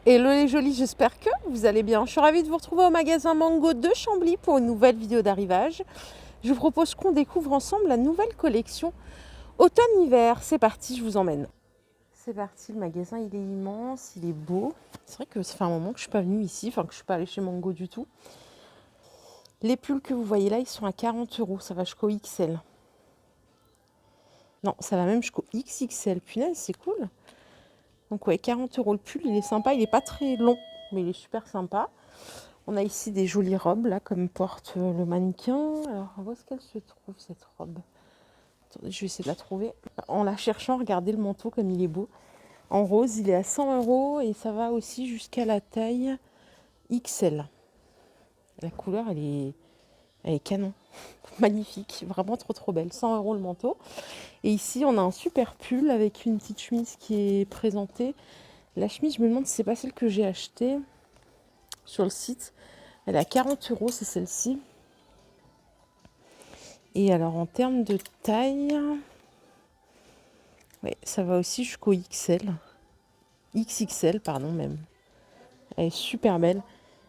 Hello les jolis, j'espère que vous allez bien. Je suis ravie de vous retrouver au magasin Mango de Chambly pour une nouvelle vidéo d'arrivage. Je vous propose qu'on découvre ensemble la nouvelle collection automne-hiver. C'est parti, je vous emmène. C'est parti, le magasin il est immense, il est beau. C'est vrai que ça fait un moment que je ne suis pas venue ici, enfin que je ne suis pas allée chez Mango du tout. Les pulls que vous voyez là, ils sont à 40 €, ça va jusqu'au XL. Non, ça va même jusqu'au XXL, punaise, c'est cool. Donc ouais, 40 € le pull, il est sympa, il n'est pas très long, mais il est super sympa. On a ici des jolies robes, là, comme porte le mannequin. Alors, où est-ce qu'elle se trouve, cette robe? Attendez, je vais essayer de la trouver. En la cherchant, regardez le manteau comme il est beau. En rose, il est à 100 € et ça va aussi jusqu'à la taille XL. La couleur, elle est canon. Magnifique, vraiment trop belle. 100 € le manteau. Et ici, on a un super pull avec une petite chemise qui est présentée. La chemise, je me demande si c'est pas celle que j'ai achetée sur le site. Elle est à 40 €, c'est celle-ci. Et alors en termes de taille, ouais, ça va aussi jusqu'au XL. XXL, pardon même. Elle est super belle.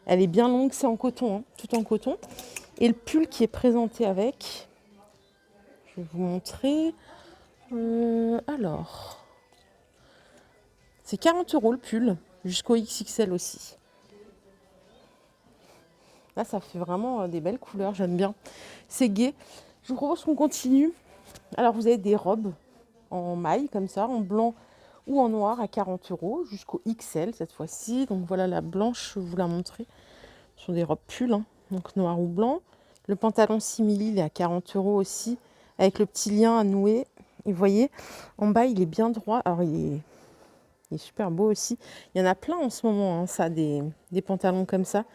Elle est bien longue, c'est en coton, hein, tout en coton. Et le pull qui est présenté avec, je vais vous montrer. Alors, c'est 40 € le pull, jusqu'au XXL aussi. Là, ça fait vraiment des belles couleurs, j'aime bien. C'est gai. Je vous propose qu'on continue. Alors, vous avez des robes en maille, comme ça, en blanc ou en noir à 40 € jusqu'au XL cette fois-ci. Donc voilà, la blanche, je vous la montrer. Ce sont des robes pulls, hein, donc noir ou blanc. Le pantalon simili, il est à 40 € aussi, avec le petit lien à nouer. Et vous voyez, en bas, il est bien droit. Alors, il est super beau aussi. Il y en a plein en ce moment, hein, ça, des pantalons comme ça.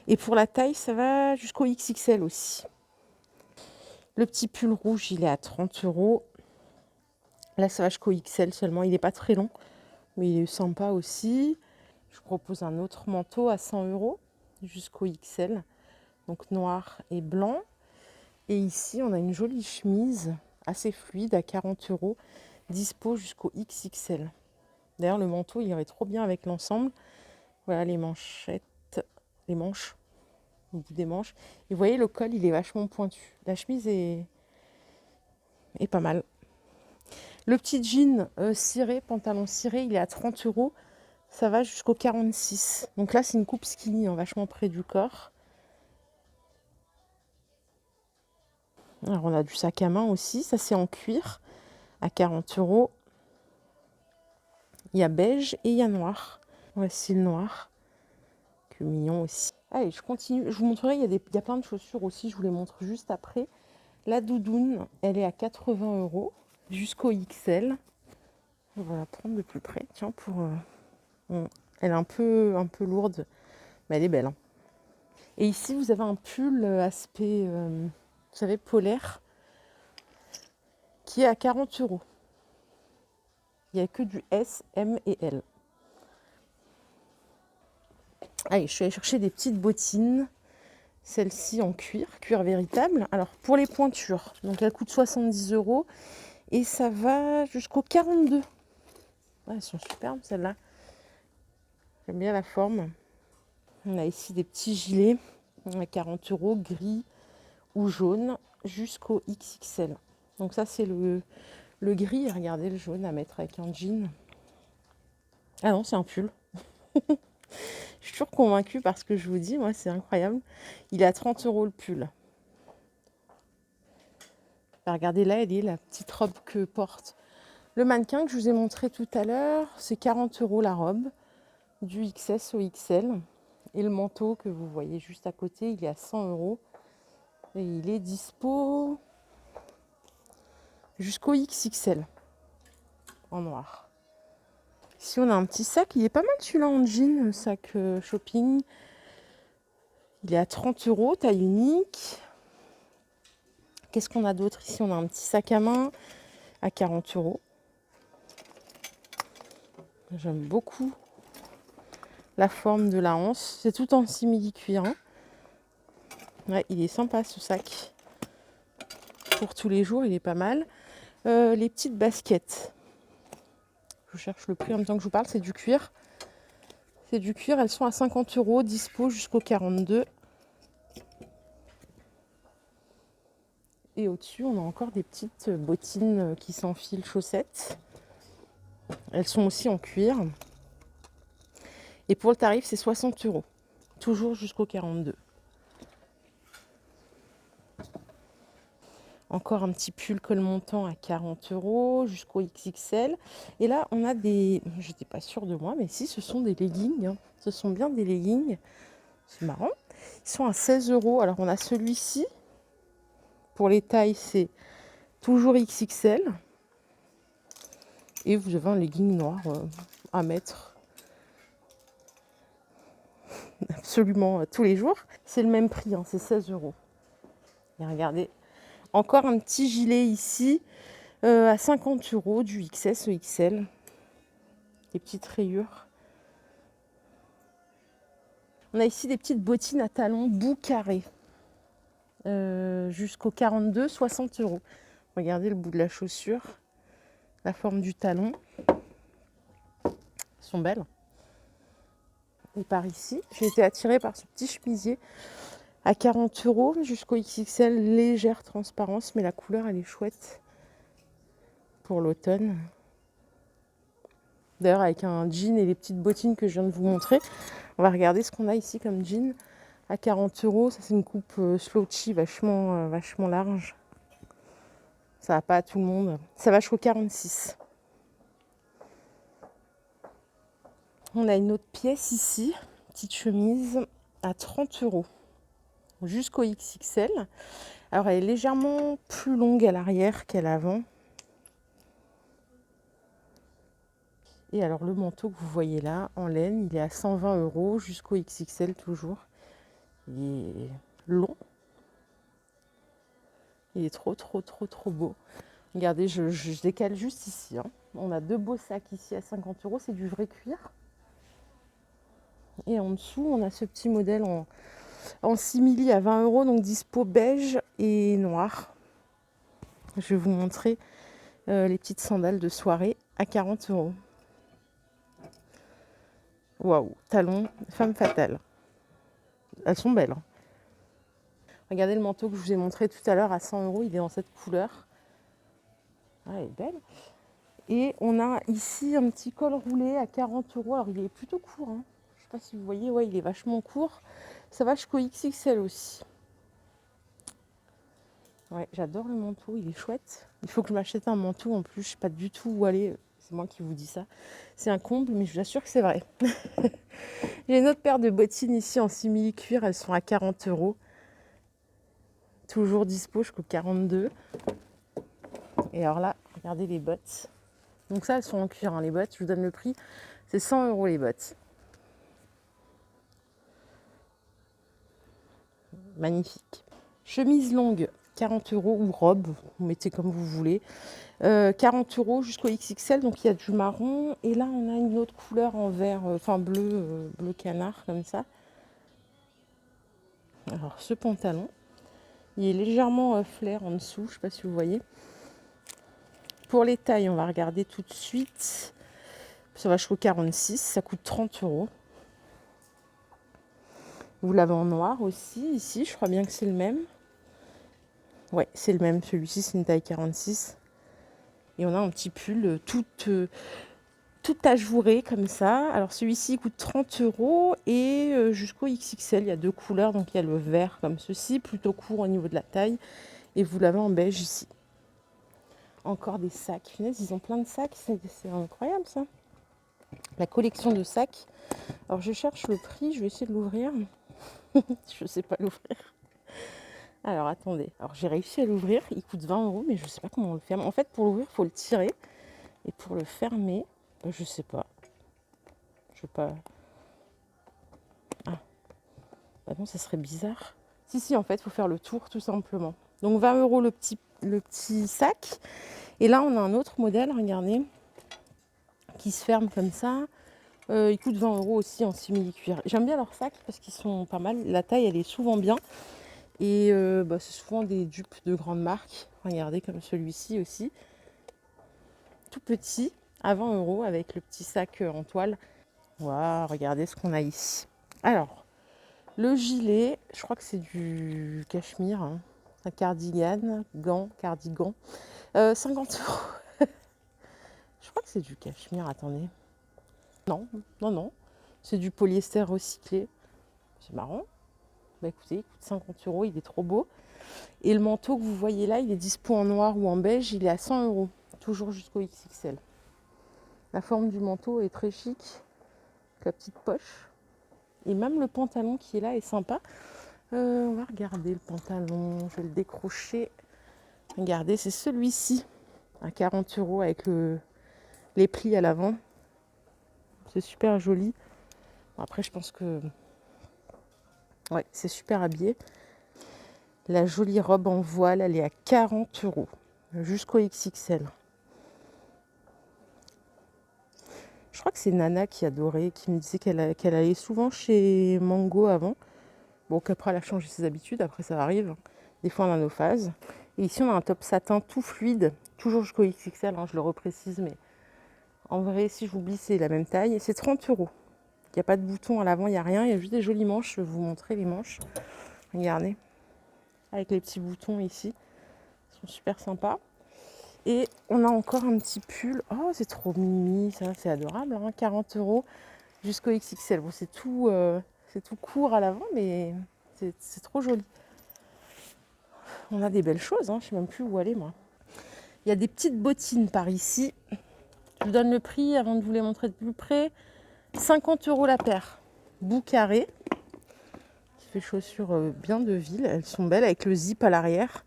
Et pour la taille, ça va jusqu'au XXL aussi. Le petit pull rouge, il est à 30 €. Là, ça va jusqu'au XL seulement. Il n'est pas très long, mais il est sympa aussi. Je vous propose un autre manteau à 100 € jusqu'au XL. Donc noir et blanc. Et ici, on a une jolie chemise assez fluide à 40 €, dispo jusqu'au XXL. D'ailleurs, le manteau, il irait trop bien avec l'ensemble. Voilà les manchettes, les manches, au bout des manches. Et vous voyez, le col, il est vachement pointu. La chemise est pas mal. Le petit jean ciré, pantalon ciré, il est à 30 €. Ça va jusqu'au 46. Donc là, c'est une coupe skinny, hein, vachement près du corps. Alors, on a du sac à main aussi. Ça, c'est en cuir à 40 €. Il y a beige et il y a noir. Voici le noir. Que mignon aussi. Allez, je continue. Je vous montrerai, il y a plein de chaussures aussi. Je vous les montre juste après. La doudoune, elle est à 80 € jusqu'au XL. On va la prendre de plus près. Tiens, elle est un peu lourde, mais elle est belle, hein. Et ici, vous avez un pull aspect, vous savez, polaire, qui est à 40 €. Il n'y a que du S, M et L. Allez, je suis allée chercher des petites bottines. Celle-ci en cuir véritable. Alors, pour les pointures, donc elle coûte 70 € et ça va jusqu'au 42. Ouais, elles sont superbes, celles-là. J'aime bien la forme. On a ici des petits gilets à 40 € gris ou jaune, jusqu'au XXL. Donc ça, c'est le gris. Regardez le jaune à mettre avec un jean. Ah non, c'est un pull. Je suis toujours convaincue par ce que je vous dis. Moi, c'est incroyable. Il est à 30 € le pull. Bah, regardez là, elle est la petite robe que porte le mannequin que je vous ai montré tout à l'heure. C'est 40 € la robe, du XS au XL. Et le manteau que vous voyez juste à côté, il est à 100 €. Et il est dispo jusqu'au XXL en noir. Ici, on a un petit sac. Il est pas mal celui-là en jean, le sac shopping. Il est à 30 €, taille unique. Qu'est-ce qu'on a d'autre ici? On a un petit sac à main à 40 €. J'aime beaucoup la forme de la hanse. C'est tout en simili-cuir, hein. Ouais, il est sympa ce sac. Pour tous les jours, il est pas mal. Les petites baskets. Je cherche le prix en même temps que je vous parle. C'est du cuir. C'est du cuir, elles sont à 50 €, dispo jusqu'au 42. Et au-dessus, on a encore des petites bottines qui s'enfilent, chaussettes. Elles sont aussi en cuir. Et pour le tarif, c'est 60 €. Toujours jusqu'au 42. Encore un petit pull col montant à 40 € jusqu'au XXL. Et là, on a des... Je n'étais pas sûre de moi, mais si, ce sont des leggings. Hein. Ce sont bien des leggings. C'est marrant. Ils sont à 16 €. Alors, on a celui-ci. Pour les tailles, c'est toujours XXL. Et vous avez un legging noir à mettre absolument tous les jours. C'est le même prix, hein, c'est 16 €. Et regardez, encore un petit gilet ici à 50 € du XS au XL. Des petites rayures. On a ici des petites bottines à talons bout carré. Jusqu'au 42, 60 €. Regardez le bout de la chaussure. La forme du talon. Elles sont belles. Et par ici, j'ai été attirée par ce petit chemisier à 40 € jusqu'au XXL, légère transparence, mais la couleur elle est chouette pour l'automne. D'ailleurs, avec un jean et les petites bottines que je viens de vous montrer, on va regarder ce qu'on a ici comme jean à 40 €. Ça, c'est une coupe slouchy vachement large. Ça va pas à tout le monde. Ça va jusqu'au 46. On a une autre pièce ici, petite chemise à 30 € jusqu'au XXL. Alors, elle est légèrement plus longue à l'arrière qu'à l'avant. Et alors, le manteau que vous voyez là, en laine, il est à 120 € jusqu'au XXL toujours. Il est long. Il est trop beau. Regardez, je décale juste ici. Hein. On a deux beaux sacs ici à 50 €. C'est du vrai cuir. Et en dessous, on a ce petit modèle en simili à 20 €. Donc dispo beige et noir. Je vais vous montrer les petites sandales de soirée à 40 €. Waouh, talons, femme fatale. Elles sont belles. Hein. Regardez le manteau que je vous ai montré tout à l'heure à 100 €. Il est dans cette couleur. Ah, elle est belle. Et on a ici un petit col roulé à 40 €. Alors, il est plutôt court. Hein. Je ne sais pas si vous voyez. Ouais, il est vachement court. Ça va jusqu'au XXL aussi. Ouais, j'adore le manteau. Il est chouette. Il faut que je m'achète un manteau. En plus, je ne sais pas du tout où aller. C'est moi qui vous dis ça. C'est un comble, mais je vous assure que c'est vrai. J'ai une autre paire de bottines ici en simili cuir. Elles sont à 40 €. Toujours dispo jusqu'au 42. Et alors là, regardez les bottes. Donc ça, elles sont en cuir, hein, les bottes. Je vous donne le prix. C'est 100 € les bottes. Magnifique. Chemise longue, 40 € ou robe. Vous mettez comme vous voulez. 40 € jusqu'au XXL. Donc il y a du marron. Et là, on a une autre couleur en vert, enfin bleu, bleu canard, comme ça. Alors ce pantalon, il est légèrement flair en dessous. Je ne sais pas si vous voyez. Pour les tailles, on va regarder tout de suite. Ça va jusqu'au 46, ça coûte 30 €. Vous l'avez en noir aussi, ici, je crois bien que c'est le même. Ouais, c'est le même, celui-ci c'est une taille 46. Et on a un petit pull tout ajouré comme ça. Alors celui-ci coûte 30 € et jusqu'au XXL, il y a deux couleurs. Donc il y a le vert comme ceci, plutôt court au niveau de la taille. Et vous l'avez en beige ici. Encore des sacs. Finalement, ils ont plein de sacs, c'est incroyable ça. La collection de sacs. Alors je cherche le prix, je vais essayer de l'ouvrir. Je ne sais pas l'ouvrir. Alors attendez, alors j'ai réussi à l'ouvrir, il coûte 20 €, mais je ne sais pas comment on le ferme. En fait, pour l'ouvrir, il faut le tirer. Et pour le fermer, je ne sais pas. Je sais pas. Ah, bah non, ça serait bizarre. Si, en fait, il faut faire le tour tout simplement. Donc 20 € le petit sac. Et là, on a un autre modèle, regardez, qui se ferme comme ça. Il coûte 20 € aussi en simili-cuir. J'aime bien leurs sacs parce qu'ils sont pas mal. La taille, elle est souvent bien. Et c'est souvent des dupes de grandes marques. Regardez comme celui-ci aussi. Tout petit, à 20 € avec le petit sac en toile. Waouh, regardez ce qu'on a ici. Alors, le gilet, je crois que c'est du cachemire, hein. Un cardigan, cardigan. 50 euros. Je crois que c'est du cachemire, attendez. Non, non, non. C'est du polyester recyclé. C'est marrant. Bah écoutez, il coûte 50 euros, il est trop beau. Et le manteau que vous voyez là, il est dispo en noir ou en beige, il est à 100 euros. Toujours jusqu'au XXL. La forme du manteau est très chic. Avec la petite poche. Et même le pantalon qui est là est sympa. On va regarder le pantalon. Je vais le décrocher. Regardez, c'est celui-ci. À 40 euros avec les plis à l'avant. C'est super joli. Après, je pense que... Ouais, c'est super habillé. La jolie robe en voile, elle est à 40 euros. Jusqu'au XXL. Je crois que c'est Nana qui adorait, qui me disait qu'elle allait souvent chez Mango avant. Bon, qu'après, elle a changé ses habitudes. Après, ça arrive. Des fois, on a nos phases. Et ici, on a un top satin tout fluide. Toujours jusqu'au XXL, hein, je le reprécise. Mais en vrai, si j'oublie, c'est la même taille. Et c'est 30 euros. Il n'y a pas de bouton à l'avant, il n'y a rien. Il y a juste des jolies manches. Je vais vous montrer les manches. Regardez. Avec les petits boutons ici. Ils sont super sympas. Et on a encore un petit pull. Oh, c'est trop mimi, ça, c'est adorable. Hein, 40 euros jusqu'au XXL. Bon, c'est tout court à l'avant, mais c'est trop joli. On a des belles choses, hein, je ne sais même plus où aller, moi. Il y a des petites bottines par ici. Je vous donne le prix avant de vous les montrer de plus près. 50 euros la paire. Bout carré. Qui fait chaussures bien de ville. Elles sont belles avec le zip à l'arrière.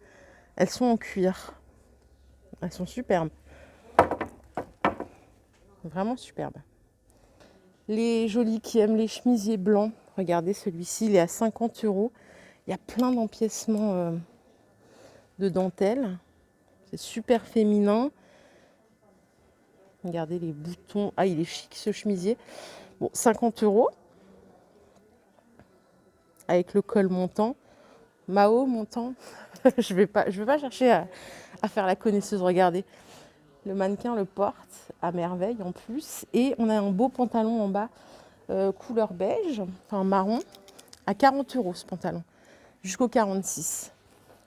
Elles sont en cuir. Elles sont superbes. Vraiment superbes. Les jolis qui aiment les chemisiers blancs. Regardez celui-ci, il est à 50 euros. Il y a plein d'empiècements de dentelle. C'est super féminin. Regardez les boutons. Ah, il est chic ce chemisier. Bon, 50 euros. Avec le col montant. Mao montant. je vais pas chercher à faire la connaisseuse. Regardez. Le mannequin le porte à merveille en plus. Et on a un beau pantalon en bas, couleur beige, enfin marron, à 40 euros ce pantalon. Jusqu'au 46.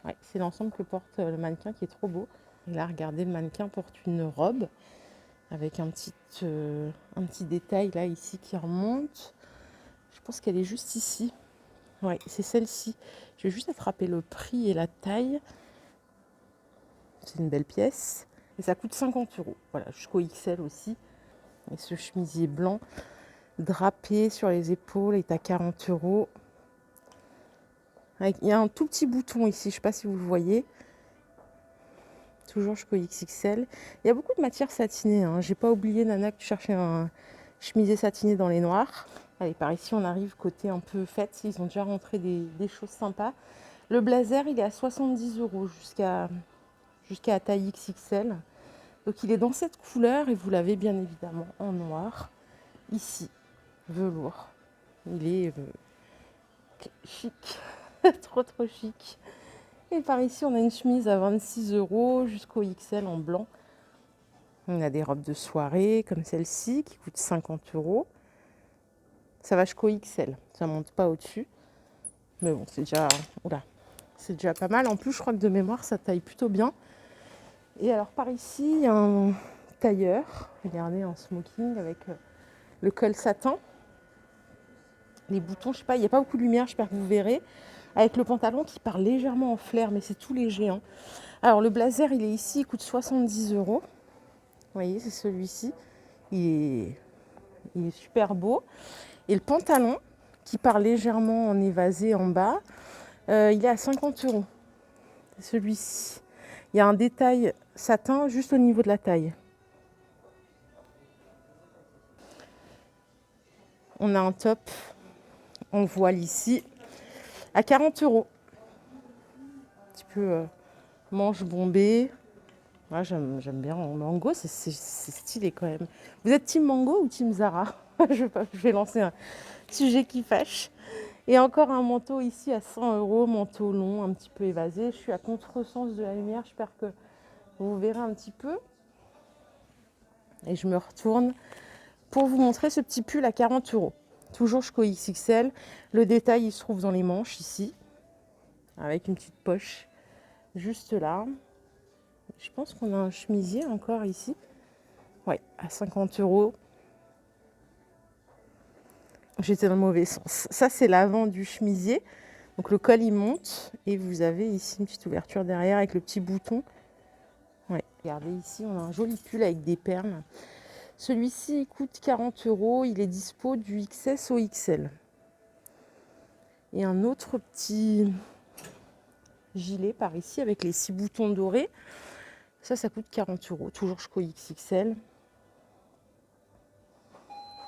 Ouais, c'est l'ensemble que porte le mannequin qui est trop beau. Et là, regardez, le mannequin porte une robe avec un petit détail là ici qui remonte. Je pense qu'elle est juste ici. Ouais, c'est celle-ci. Je vais juste attraper le prix et la taille. C'est une belle pièce. Et ça coûte 50 euros. Voilà, jusqu'au XL aussi. Et ce chemisier blanc drapé sur les épaules est à 40 euros. Il y a un tout petit bouton ici, je ne sais pas si vous le voyez. Toujours jusqu'au XXL. Il y a beaucoup de matière satinée. Hein. J'ai pas oublié, Nana, que tu cherchais un chemisier satiné dans les noirs. Allez, par ici, on arrive côté un peu fête. Ils ont déjà rentré des choses sympas. Le blazer, il est à 70 euros jusqu'à taille XXL. Donc, il est dans cette couleur et vous l'avez bien évidemment en noir. Ici, velours. Il est chic. trop, trop chic. Et par ici, on a une chemise à 26 euros jusqu'au XL en blanc. On a des robes de soirée comme celle-ci qui coûtent 50 euros. Ça va jusqu'au XL, ça ne monte pas au-dessus. Mais bon, c'est déjà pas mal. En plus, je crois que de mémoire, ça taille plutôt bien. Et alors par ici, il y a un tailleur. Regardez, un smoking avec le col satin. Les boutons, je sais pas, il n'y a pas beaucoup de lumière, j'espère que vous verrez. Avec le pantalon qui part légèrement en flair, mais c'est tout léger. Hein. Alors le blazer, il est ici, il coûte 70 euros. Vous voyez, c'est celui-ci. Il est super beau. Et le pantalon, qui part légèrement en évasé en bas, il est à 50 euros. C'est celui-ci. Il y a un détail satin juste au niveau de la taille. On a un top en voile ici à 40 euros. Un petit peu manche bombée. Moi, j'aime bien. En mango, c'est stylé quand même. Vous êtes team mango ou team Zara? Je vais lancer un sujet qui fâche. Et encore un manteau ici à 100 euros, manteau long, un petit peu évasé. Je suis à contresens de la lumière, j'espère que vous verrez un petit peu. Et je me retourne pour vous montrer ce petit pull à 40 €. Toujours jusqu'au XXL. Le détail, il se trouve dans les manches ici, avec une petite poche juste là. Je pense qu'on a un chemisier encore ici. Ouais, à 50 €. J'étais dans le mauvais sens. Ça, c'est l'avant du chemisier. Donc le col, il monte. Et vous avez ici une petite ouverture derrière avec le petit bouton. Ouais. Regardez ici, on a un joli pull avec des perles. Celui-ci, il coûte 40 €. Il est dispo du XS au XL. Et un autre petit gilet par ici avec les 6 boutons dorés. Ça coûte 40 €. Toujours jusqu'au XXL.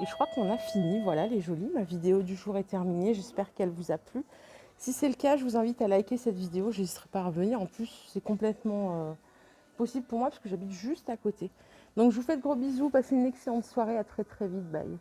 Et je crois qu'on a fini. Voilà les jolis. Ma vidéo du jour est terminée. J'espère qu'elle vous a plu. Si c'est le cas, je vous invite à liker cette vidéo. Je n'hésiterai pas à revenir. En plus, c'est complètement possible pour moi parce que j'habite juste à côté. Donc, je vous fais de gros bisous. Passez une excellente soirée. À très très vite. Bye.